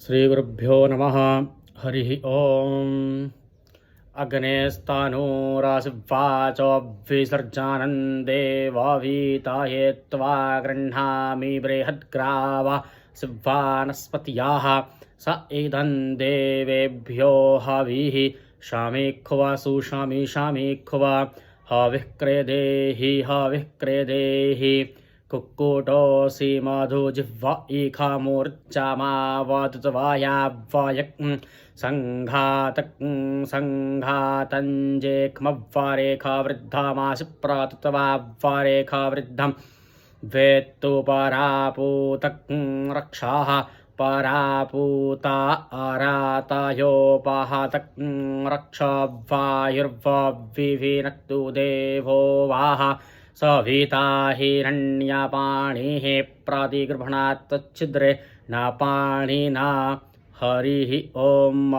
श्रीगुरुभ्यो नमः। हरिः ओम्। अग्नेस्तानूरासिह्वाचोऽभिसर्जानन्देवावीताये त्वा गृह्णामि बृहद्ग्रावा सिह्वानस्पत्याः स इदं देवेभ्यो हविः शामिख्वा सुशामिशामिख्वा हविः क्रेदेहि हविः क्रेदेहि कुक्कुटोऽसि मधुजिह्वा इखामूर्च्छामावदुतवायावायक् सङ्घातञ्जेक्मव्वारेखावृद्धामासि प्रातुतवाव्वारेखावृद्धं वेत्तु परापूतक् रक्षाः परापूता अरातयोपहतक् रक्षवायुर्वविनक्तु देवो वाह सविता हिरण्यपाणिः प्रतिगृह्णात् तच्छिद्रे न पाणिना। हरिः ओम्।